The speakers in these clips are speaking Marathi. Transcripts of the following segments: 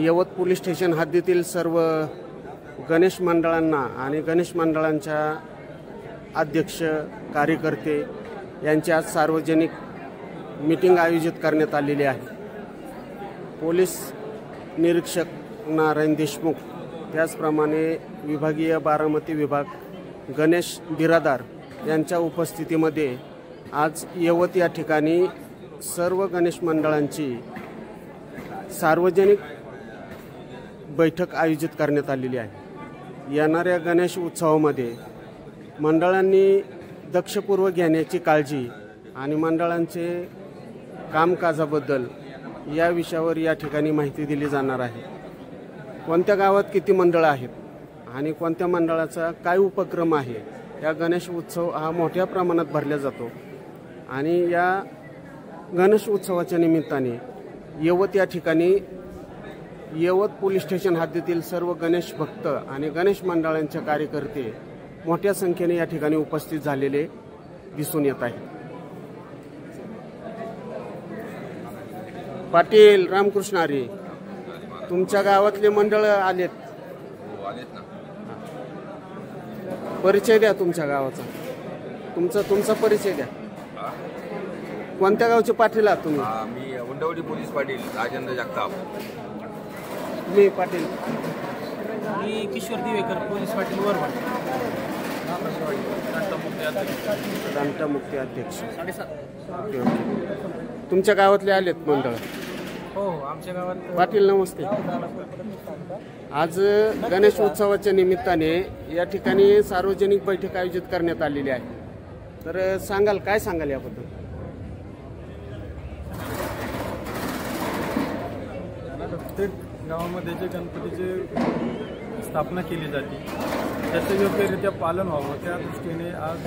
यवत पोलीस स्टेशन हद्दीतील सर्व गणेश मंडळांना आणि गणेश मंडळांच्या अध्यक्ष कार्यकर्ते यांची आज सार्वजनिक मीटिंग आयोजित करण्यात आलेली आहे। पोलीस निरीक्षक नारायण देशमुख, त्याचप्रमाणे विभागीय बारामती विभाग गणेश बिरादार यांच्या उपस्थितीमध्ये आज यवत या ठिकाणी सर्व गणेश मंडळांची सार्वजनिक बैठक आयोजित करण्यात आलेली आहे। येणाऱ्या गणेश उत्सवामध्ये मंडळांनी दक्षपूर्वक घेण्याची काळजी आणि मंडळांचे कामकाजाबद्दल या विषयावर या ठिकाणी माहिती दिली जाणार आहे। कोणत्या गावात किती मंडळ आहेत आणि कोणत्या मंडळाचा काय उपक्रम आहे। या गणेश उत्सव हा मोठ्या प्रमाणात भरला जातो आणि या गणेश उत्सवाच्या निमित्ताने यवत या ठिकाणी यवत पोलीस स्टेशन हद्दीतील सर्व गणेश भक्त आणि गणेश मंडळांचे कार्यकर्ते मोठ्या संख्येने या ठिकाणी उपस्थित झालेले दिसून येत आहेत। पाटील रामकृष्ण आरे, तुमच्या गावातले मंडळ आलेत? परिचय द्या तुमच्या गावाचा, तुमचा परिचय द्या। कोणत्या गावचे पाटील आहात तुम्ही? मी उंडवडी पोलीस पाटील राजेंद्र जगताप। मी पाटील मी किशोर दिवेकर पोलीस पाटील वरवड मुक्ती अध्यक्ष। ओके ओके, तुमच्या गावातले आलेत मंडळ? हो, आमच्या गावात। पाटील नमस्ते। आज गणेश उत्सवाच्या निमित्ताने या ठिकाणी सार्वजनिक बैठक आयोजित करण्यात आलेली आहे, तर सांगाल, काय सांगाल याबद्दल? प्रत्येक गावामध्ये जे गणपतीची स्थापना केली जाते त्याचं योग्यरित्या पालन व्हावं त्या दृष्टीने आज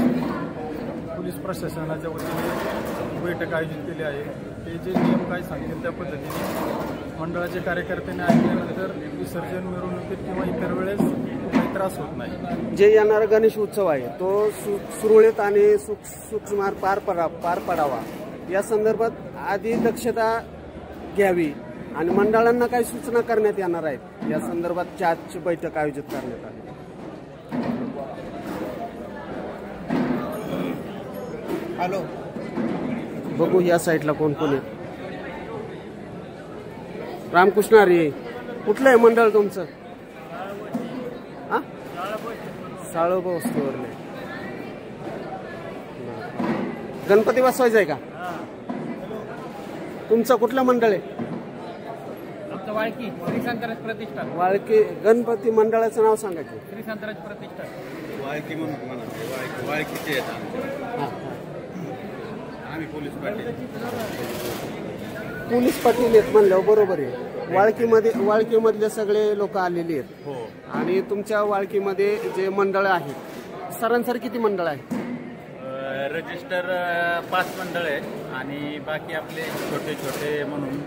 पोलीस प्रशासनाच्या वतीने बैठक आयोजित केली आहे। ते जे नियम काय सांगतील त्या पद्धतीने मंडळाचे कार्यकर्त्यांनी ऐकल्यानंतर विसर्जन मिरवणुकीत किंवा इतर वेळेस काही त्रास होत नाही। जे येणारा गणेश उत्सव आहे तो सुरळीत आणि सुखसुमार पार पडावा या संदर्भात आधी दक्षता घ्यावी आणि मंडळांना काही सूचना करण्यात येणार आहेत या संदर्भात आजची बैठक आयोजित करण्यात आली। हॅलो, बघू या साईडला कोण कोण आहे। रामकृष्ण आरे, कुठलं आहे मंडळ तुमचं? साळोबा वस्तीवरले गणपती बसवायचा आहे का? तुमचं कुठलं मंडळ आहे? वाळकी श्री संतराज प्रतिष्ठान। वाळकी गणपती मंडळाचं नाव सांगा की? श्री संतराज प्रतिष्ठान वाळकी वाळकीचे आम्ही पोलीस पाटील आहेत म्हणल्यावर बरोबर आहे। वाळकीमधले सगळे लोक आलेली आहेत। हो, आणि तुमच्या वाळकीमध्ये जे मंडळ आहेत सरासरी किती मंडळ आहेत? रजिस्टर 5 मंडळ आहेत आणि बाकी आपले छोटे छोटे म्हणून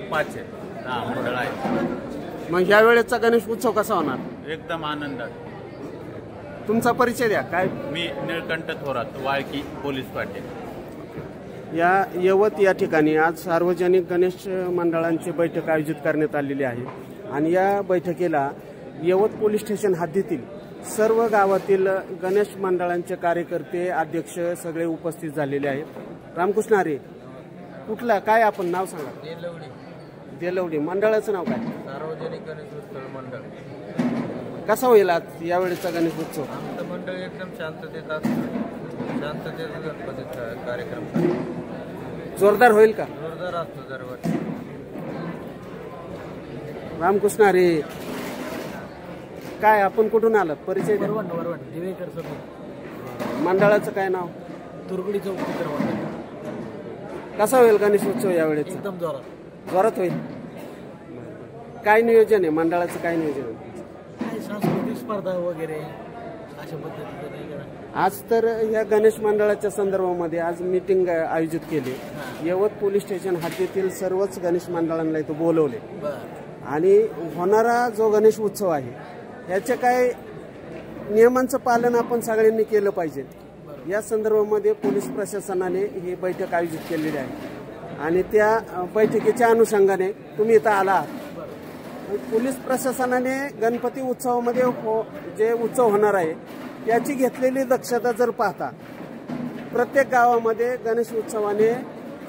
5 आहेत, 10 मंडळ आहेत। मग ह्या वेळेचा गणेश उत्सव कसा होणार? एकदम आनंदात। तुमचा परिचय द्या। काय? मी निळकंठ थोरात, वाळकी पोलीस पाटील। या यवत या ठिकाणी आज सार्वजनिक गणेश मंडळांची बैठक आयोजित करण्यात आलेली आहे आणि या बैठकीला यवत पोलीस स्टेशन हद्दीतील सर्व गावातील गणेश मंडळांचे कार्यकर्ते अध्यक्ष सगळे उपस्थित झालेले आहेत। रामकृष्ण आरे, कुठला काय आपण नाव सांगा? देलवडी मंडळाचं नाव काय? सार्वजनिक गणेश उत्सव मंडळ। कसा होईल आज यावेळेचा गणेश उत्सव? आमचं मंडळ एकदम शांततेत गणपतीचा कार्यक्रम जोरदार होईल का? जोरदार असतो दरवर्षी। रामकृष्ण आरे, काय आपण कुठून आलात? परिचय द्या। वरवड दिवेकर सर। मंडळाचं काय नाव? तुरगडी चौकी मंडळ। कसा होईल गणेश उत्सव यावेळेचा? एकदम जोरात होईल। काय नियोजन आहे मंडळाचं? काय नियोजन आहे? सांस्कृतिक स्पर्धा वगैरे अशा पद्धतीने? आज तर या गणेश मंडळाच्या संदर्भामध्ये आज मीटिंग आयोजित केली। यवत पोलीस स्टेशन हद्दीतील सर्वच गणेश मंडळांना इथं बोलवले आणि होणारा जो गणेश उत्सव आहे याच्या काय नियमांचं पालन आपण सगळ्यांनी केलं पाहिजे या संदर्भामध्ये पोलीस प्रशासनाने ही बैठक आयोजित केलेली आहे आणि त्या बैठकीच्या अनुषंगाने तुम्ही इथं आला पोलीस प्रशासनाने गणपती उत्सवामध्ये जे उत्सव होणार आहे याची घेतलेली दक्षता जर पाहता प्रत्येक गावामध्ये गणेश उत्सवाने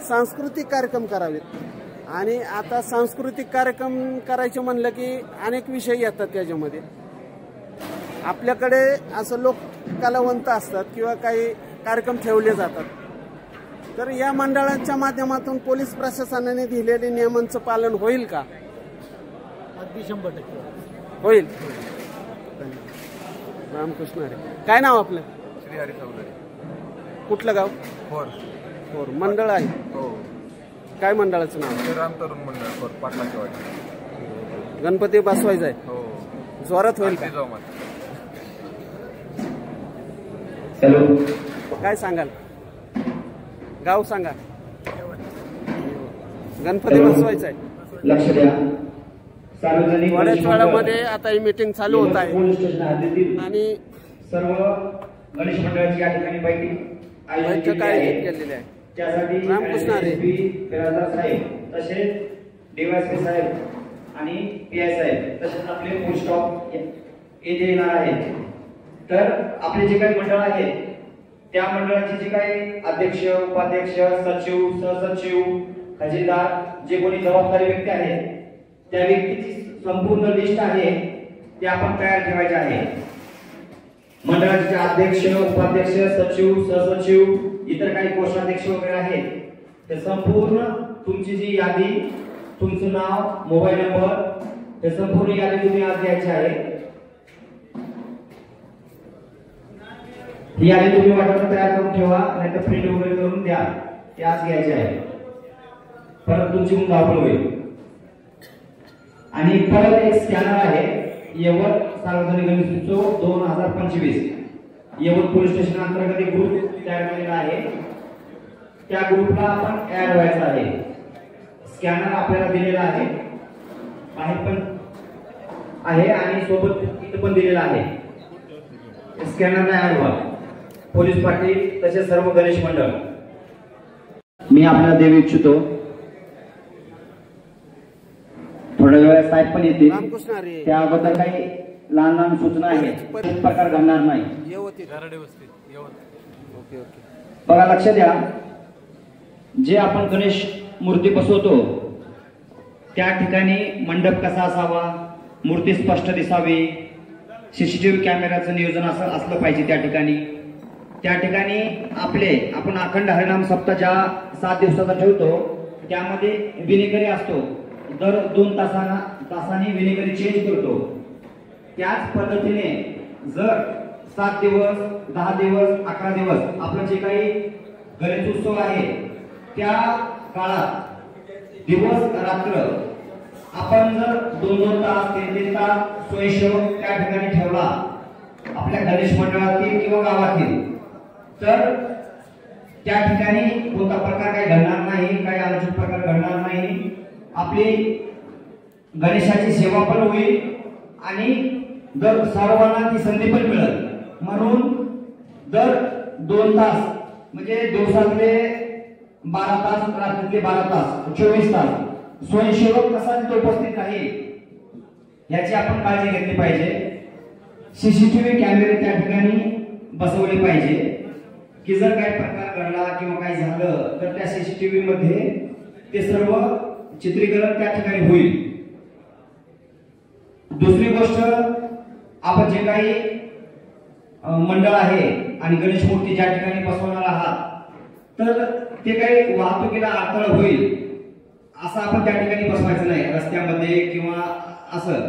सांस्कृतिक कार्यक्रम करावेत आणि आता सांस्कृतिक कार्यक्रम करायचे म्हणलं की अनेक विषय येतात त्याच्यामध्ये. आपल्याकडे असं लोक कलावंत असतात किंवा काही कार्यक्रम ठेवले जातात. तर या मंडळांच्या माध्यमातून पोलीस प्रशासनाने दिलेल्या नियमांचं पालन होईल का? अगदी 100% होईल. रामकृष्ण हरी. काय नाव आपलं? श्री हरी चौधरी. कुठलं गाव? खोर. होर मंडळ आहे. हो. काय मंडळाचं नाव? श्रीराम तरुण मंडळ खोर पाटलाच्या वाडी. गणपती बसवायचा आहे. हो. जोरात होईल का? जाऊ मग. काय सांगाल? गाव सांगा. गणपती बसवायचा आहे. लक्ष द्या. सार्वजनिक बऱ्याच वेळामध्ये आता ही मीटिंग चालू होत आहे पोलीस स्टेशन हद्दीतील आणि सर्व गणेश मंडळाची या ठिकाणी बैठक आयोजित केलेली आहे. त्यासाठी रामकृष्ण हरी. बिराजदार साहेब तसेच डीवायएसपी साहेब आणि पीआय साहेब तसेच आपले पोलीस स्टॉप येथे येणार आहेत. तर आपले जे काही मंडळ आहेत त्या मंडळाचे जे काही अध्यक्ष उपाध्यक्ष सचिव सहसचिव खजिनदार जे कोणी जबाबदारी व्यक्ती आहेत त्या व्यक्तीची संपूर्ण लिस्ट आहे ती आपण तयार ठेवायची आहे. मंडळाचे अध्यक्ष उपाध्यक्ष सचिव सहसचिव इतर काही कोषाध्यक्ष वगैरे आहेत ते संपूर्ण तुमची जी यादी तुमचं नाव मोबाईल नंबर हे संपूर्ण यादी तुम्ही आज द्यायची आहे. ही यादी तुम्ही वाटप तयार करून ठेवा नाहीतर प्रिंट वगैरे करून द्या. ते आज घ्यायचे आहे. परत तुमची धावपळ होईल. आणि परत एक स्कॅनर आहे येवत सार्वजनिक गणेश उत्सव 2025 येवत पोलीस स्टेशन अंतर्गत एक ग्रुप तयार केलेला आहे. त्या ग्रुपला आपण ऍड व्हायचं आहे. स्कॅनर आपल्याला दिलेला आहे बाहेर पण आहे आणि सोबत इथं पण दिलेला आहे. स्कॅनरला ऍड व्हा. पोलीस पाटील तसेच सर्व गणेश मंडळ मी आपल्याला देऊ इच्छितो. थोड्या वेळात साहेब पण येतील. रामकृष्ण हरी. त्याबद्दल काही लहान लहान सूचना आहेत. प्रकार घडणार नाही. Okay okay. बघा लक्ष द्या. जे आपण गणेश मूर्ती बसवतो त्या ठिकाणी मंडप कसा असावा, मूर्ती स्पष्ट दिसावी, सीसीटीव्ही कॅमेराचं नियोजन असलं पाहिजे. त्या ठिकाणी आपण अखंड हरिनाम सप्ताह ज्या 7 दिवसाचा ठेवतो त्यामध्ये विनेगरी असतो. दर 2 तासांनी विनेगरी चेंज करतो. त्याच पद्धतीने जर 7 दिवस 10 दिवस 11 दिवस आपलं जे काही गणेश उत्सव आहे त्या काळात दिवस रात्र आपण जर 2-2 तास 3-3 तास स्वयंसेवक त्या ठिकाणी ठेवला आपल्या गणेश मंडळातील किंवा गावातील तर त्या ठिकाणी कोणता प्रकार काही घडणार नाही, काही अनुचित प्रकार घडणार नाही. आपली गणेशाची सेवा पण होईल आणि दर सर्वांना ती संधी पण मिळेल. म्हणून दर 2 तास म्हणजे दिवसातले 12 तास रात्रीतले 12 तास 24 तास स्वयंसेवक कसा तिथे उपस्थित राहील याची आपण काळजी घेतली पाहिजे. सीसीटीव्ही कॅमेरे त्या ठिकाणी बसवले पाहिजे की जर काही प्रकार घडला किंवा काही झालं तर त्या सीसीटीव्ही मध्ये ते सर्व चित्रीकरण त्या ठिकाणी होईल. दुसरी गोष्ट आपण जे काही मंडळ आहे आणि गणेश मूर्ती ज्या ठिकाणी बसवणार आहात तर ते काही वाहतुकीला अडथळा होईल असं आपण त्या ठिकाणी बसवायचं नाही. रस्त्यामध्ये किंवा असं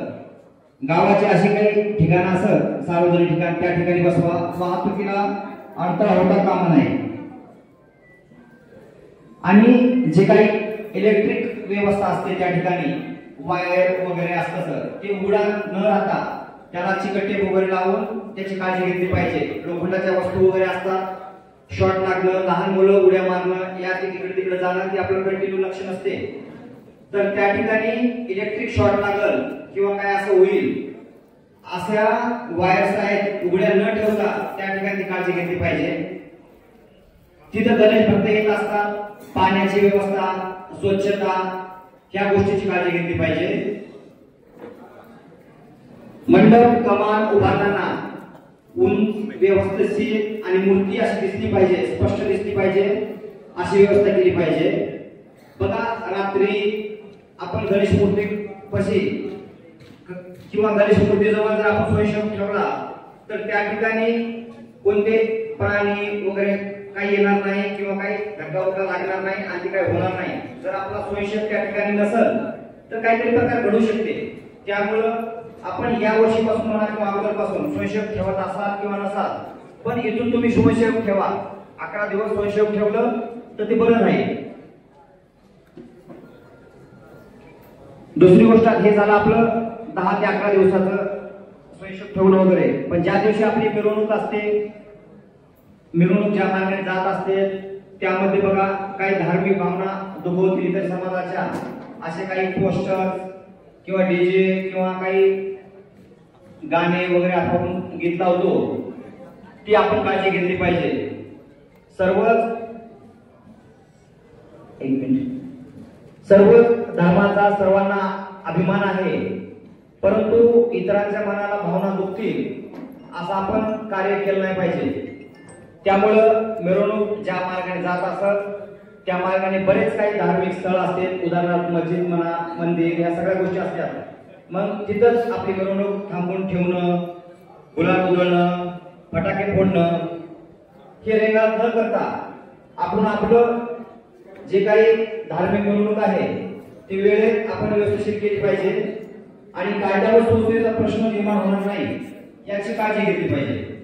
गावाचे असे काही ठिकाण असत सार्वजनिक ठिकाण त्या ठिकाणी बसवा. वाहतुकीला अडथळा होता कामा नये. आणि जे काही इलेक्ट्रिक व्यवस्था असते त्या ठिकाणी वायर वगैरे असतं ते उघडा न राहता त्याला चिकटे वगैरे लावून त्याची काळजी घेतली पाहिजे. लोखंडाच्या वस्तू वगैरे असतात, शॉर्ट लागणं, लहान मुलं उड्या मारणं, या तिकडे जाणं ते आपलं कंटिन्यू लक्ष नसते तर त्या ठिकाणी इलेक्ट्रिक शॉर्ट लागल किंवा काय असं होईल अशा वायर्स आहेत उघड्या न ठेवता त्या ठिकाणी काळजी घेतली पाहिजे. तिथं गणेश भक्त येत असतात, पाण्याची व्यवस्था स्वच्छता ह्या गोष्टीची काळजी घेतली पाहिजे. मंडप कमान उभारताना उंच व्यवस्थित आणि मूर्ती अशी दिसली पाहिजे, स्पष्ट दिसली पाहिजे, अशी व्यवस्था केली पाहिजे. बघा, रात्री आपण गणेश मूर्ती पशी किंवा गणेश मूर्ती जवळ जर आपण स्वयंसेवक ठेवला तर त्या ठिकाणी कोणते प्राणी वगैरे काही येणार नाही किंवा काही धक्का लागणार नाही आणि काही होणार नाही. जर आपला स्वयंसेवक त्या ठिकाणी नसेल तर काहीतरी प्रकार घडू शकते. त्यामुळं आपण या वर्षीपासून म्हणा किंवा अगोदरपासून स्वयंसेवक ठेवत असाल किंवा नसाल, पण इथून तुम्ही स्वयंसेवक ठेवा. 11 दिवस स्वयंसेवक ठेवलं तर ते बरं राहील. दुसरी गोष्ट, हे झालं आपलं 10 ते 11 दिवसाचं स्वयंसेवक ठेवणं वगैरे. पण ज्या दिवशी आपली मिरवणूक असते, मिरवणूक ज्या मार्गाने जात असते त्यामध्ये बघा काही धार्मिक भावना दुभवतील इतर समाजाच्या असे काही पोस्टर किंवा डीजे किंवा काही गाणे वगैरे आपण गीत लावतो, ती आपण काळजी घेतली पाहिजे. सर्व धर्माचा सर्वांना अभिमान आहे, परंतु इतरांच्या मनाला भावना दुखतील असं आपण कार्य केलं नाही पाहिजे. त्यामुळं मिरवणूक ज्या मार्गाने जात असत त्या मार्गाने बरेच काही धार्मिक स्थळ असतील, उदाहरणार्थ मस्जिद म्हणा, मंदिर, या सगळ्या गोष्टी असतात. मग तिथंच आपली मिरवणूक थांबवून ठेवणं, गुलाल उधळणं, फटाके फोडणं हे रेंगाळ न करता आपण आपलं जे काही धार्मिक मिरवणूक आहे ती वेळेत आपण व्यवस्थित केली पाहिजे आणि कायदा व सुव्यवस्थेचा प्रश्न निर्माण होणार नाही याची काळजी घेतली पाहिजे.